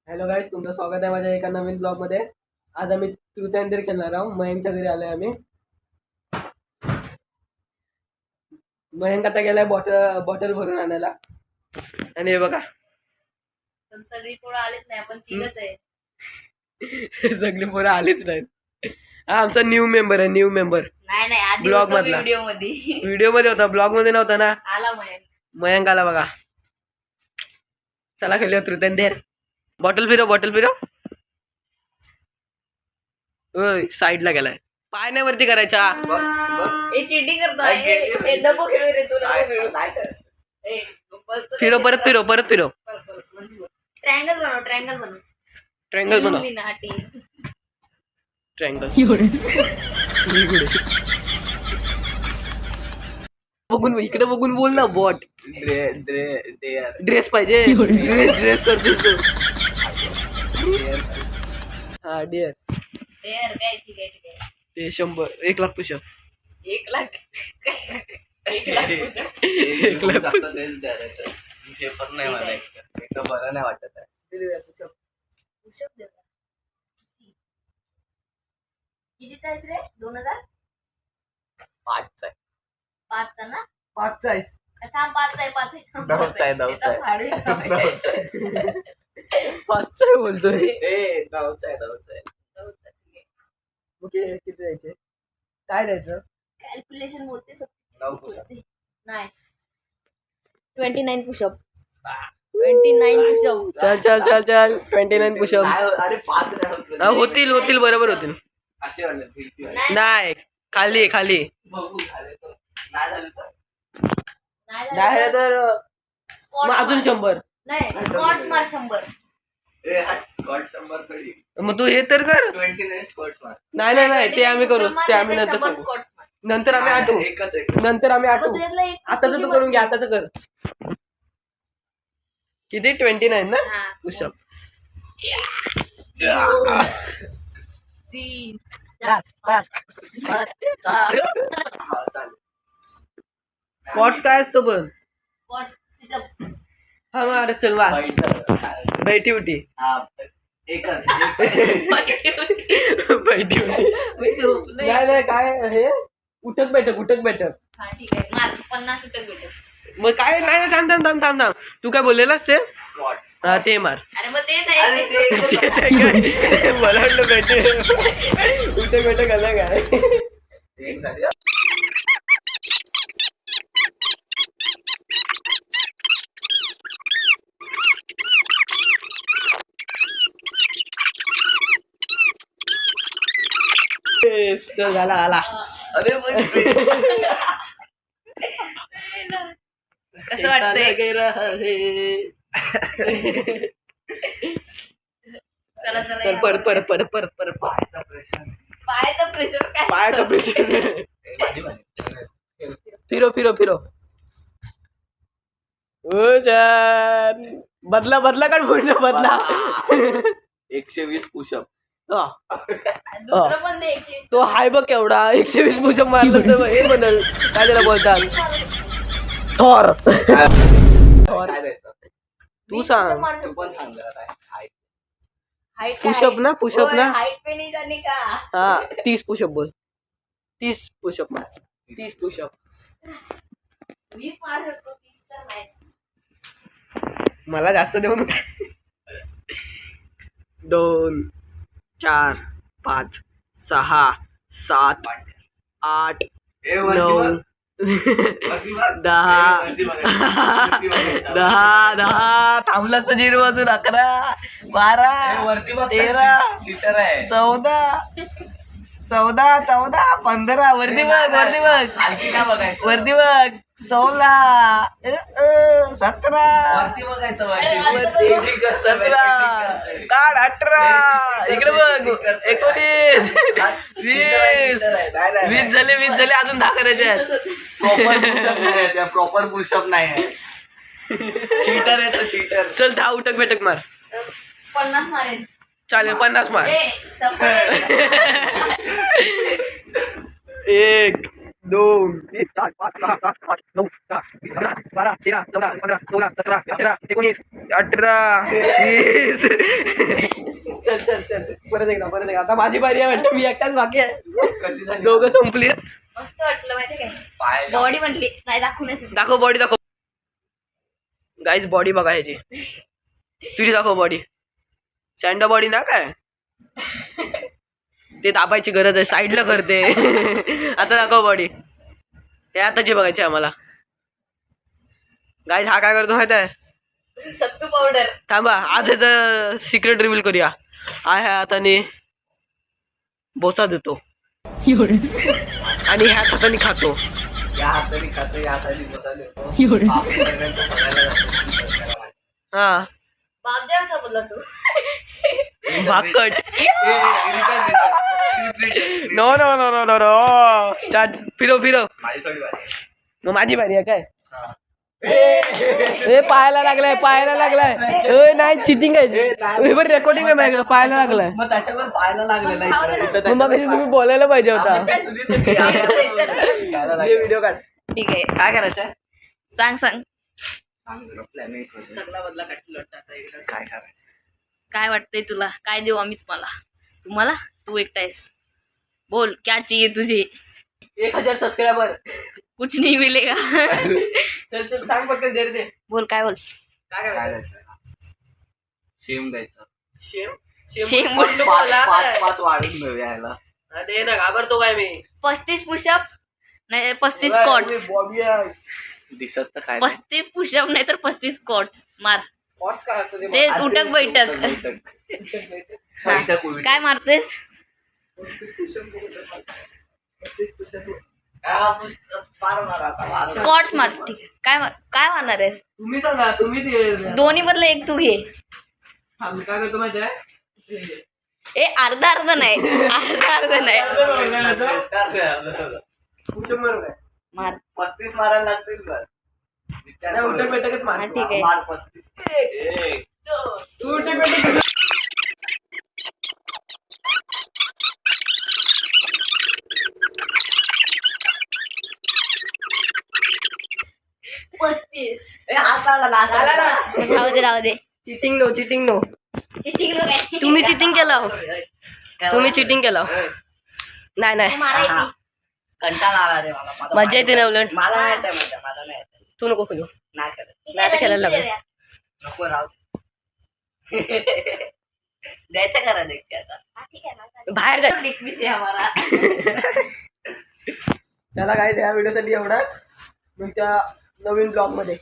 Hello guys, तुमचं स्वागत आहे माझ्या एका नवीन ब्लॉगमध्ये. आज आम्ही ट्रूथ अँड डेअर खेळणार आहोत. मयंकच्या घरी आलोय आम्ही. मयंक आता गेलाय बॉटल भरून आणायला. आणि हे बघा, पण सगळी पोरं आलीच नाही, आपण तिघच आहे. सगळी पोरं आलीच नाहीत. हा आमचा न्यू मेंबर आहे, न्यू मेंबर. नाही नाही, आधी ब्लॉग होतो मधला. व्हिडिओ मध्ये. व्हिडिओ मध्ये होता, ब्लॉग मध्ये नव्हता ना. आला मयंक. मयंक आला बघा. चला खेळूया ट्रूथ अँड डेअर. बॉटल फिरव. साईडला गेलाय. पाय नाही वरती करायचा. हे चीटिंग करतोय. हे नको खेळू रे तू, नको खेळू. ए, परत फिरव. ट्रायंगल बनव. ट्रँगल बनव. Illuminati. ट्रँगल बघून इकडे बघून बोल ना. बॉट ड्रेस पाहिजे. ड्रेस करतोस तू. हा डिअर. Dare, काय ठीक आहे. ते 100 1 लाख पुशअप. 1 लाख. 1 लाख नाही मला एकदम बरं नाही वाटत आहे. पुशअप दे. कितीचा आहेस रे? 2000? 5 आहे. 5चा ना? 5चा आहेस. थांब, 5चा आहे. 9चा आहे. 9चा आहे बोलतोय. ए 9चा आहे. ओके, किती द्यायचे? काय द्यायचं? कॅल्क्युलेशन बोलते 9 पुशअप. नाही, 29 पुशअप. 29 पुशअप. चल 29 पुशअप. अरे 5 नाही होतील बरोबर होतील. असे वाटले. नाही, खाली बघू झाले तर नाही झाले तर नाही झालं तर मग अजून 100. नाही, स्कॉट्स मार 100. ए हा स्कॉट 100 थोडी. मग तू हे तर कर. 29 स्कॉट्स मार. नाही ते आम्ही करू. ते आम्ही नंतर 100 करू. स्कॉट्स मार. नंतर आम्ही आठवू. एकच नंतर आम्ही मग आठवू. तुझ्यातलं एक आताच तू करून घे. आताच कर. किती? 29 ना हा. पुशअप. 3 4 5 हा चालेल. स्पॉट्स काय असतो पण? Squats situps. हा मार. चल मार. बैठी उठी. हा एकच. बैठी उठी. नाही काय हे उठक बैठक. हा ठीक आहे, मार. 50 सुटक भेटेल. मग काय नाही. थांब. तू काय बोललेलास ते? स्कॉट्स. हा ते मार. अरे मग तेच अरे आहे. ते तेच आहे काय? मला वाटलं बैठक अलग आहे. एक झाली. चल झाला. अरे कसं वाटतंय? चला चल परत पाहायचा प्रश्न. पायाचं प्रेशर काय? पायाचा प्रेशर. माझी माझी. फिरो. ओ छान. बदला काढ पूर्ण बदला. 120 पुशअप. हा. दुसरं पण दे 120. तो हाय बघ केवढा. 120 पुशअप मारलं तर हे बनल. काय त्याला बोलतात? थॉर. काय द्यायचं? तू सांग. तू पण सांग जरा काय. हाय. हाईट पुशअप ना. हाईट पे नहीं जाने का. हा 30 पुशअप बोल. 30 पुशअप मार. 30 पुशअप. 20 मार शकतो, 30 तर नाही. मला जास्त देऊ नका. 2 4 5 6 7 8 ए वरती 9 बघ. वरती बघ. 10 वरती बघायचं. 10 थांबलास तर 0 वाजून 11 12 वरती बघ. 13 चीटर आहे. 14 15 वरती बघ. खालती काय बघायचं? वरती बघ. 16 17 वरती बघायचं. वरती. 17 काढ 18 इकडे बघ 19 20 झाले अजून 10 करायचे आहेत. प्रॉपर पुशअप नाही आहे. चीटर आहे तो चीटर. चल 10 उठक बैठक मार. 50 मारेल. चालेल 50 मार. ए, सपोर्ट. 1 2 3 4 5 6 7 8 9 10 11 12 13 14 15 16 17 18 19 18 20. चल चल चल परत एकदा आता माझी बारी आहे वाटतं. मी एकटाच बाकी आहे. कशी झाली दोघं संपली. मस्त वाटलं माहिती काय पाय बॉडी म्हटली नाही दाखवू नाही शकत. दाखव बॉडी दाखव. गाईज बॉडी बघा ह्याची. तुझी दाखव बॉडी. सँडा बॉडी ना काय ते दाबायची गरज आहे. साईडला करते. आता दाखव बॉडी. हे आताची बघायची आम्हाला. गाईज हा काय करतो माहिती आहे. सत्तू पावडर थांबा आज ह्याचं सिक्रेट रिव्हील करूया. हा ह्या हाताने बोचा देतो आणि ह्याच हाताने खातो. या हाताने खातो या हाताने बसा देतो. आपण सगळ्यांचं बघायला जातो. हा बापजा असा बोलला तू. भाकट. No no no no no no. Start. फिरव फिरव. माझी थोडी बारी आहे. मग माझी बारी आहे काय. ए पायाला लागलाय पायाला लागलाय. ए नाही चिटिंग आहे. बरं रेकॉर्डिंग आहे माझ्याकडे. पायाला लागलाय. मग त्याच्यावर पाहायला लागलेलं आहे. मग कशी तुम्ही बोलायला पाहिजे होता. व्हिडिओ काढ. ठीक आहे काय करायचं. सांग सांग प्लॅनिंग करू. सगळा बदला काढला काय करायचं काय वाटतंय तुला काय देऊ आम्ही तुम्हाला तू एकटा आहेस बोल क्या चाहिए तुझे 1000 सबस्क्रायबर. कुछ नहीं मिलेगा. चल चल सांग पटकन. दे रे. बोल काय बोल काय काय करायचं. द्यायचं शेम द्यायचं. शेम शेम बोललो पाच मला. पाच पाच वाढून देऊया याला. दे ना घाबरतो काय मी. 35 पुशअप नाही 35 स्कॉट्स. बॉडी आहे. दिसत तर काय 35 पुशअप नाही तर 35 स्कॉट्स मार. Spots काय असतं ते. तेच उठक बैठक. हा. बैठक उलट. काय मारतेस पार मारा आता, मारा. स्कॉट्स मार ठीक आहे. काय मारणार आहेस तुम्ही सांगा. तुम्ही ते दोन्ही बदला एक तू घे. मी काय करतो माहिती आहे. ए अर्धा नाही अर्धा नाही पुशअप मारू काय. मार 35 मारायला लागतील बस. नाही, उठक बैठकच मार. हा, ठीक आहे. मार 35. तू उठक बैठक. राहू दे cheating no cheating no. Cheating तुम्ही चिटिंग केलं. तुम्ही चिटिंग केलं. नाही नाही मारायची कंटाळा आला रे मला. मजा येते ना उलट. मला नाही येत मजा. मला नाही येत. तू नको खेळू. नाही करत. नाही आता खेळायला लागलो. नको राहू दे. द्यायचं करा देखते आता. बाहेर जा. विषय हमारा त्याला काय त्या व्हिडिओसाठी एवढा. मग त्या नवीन ब्लॉग मध्ये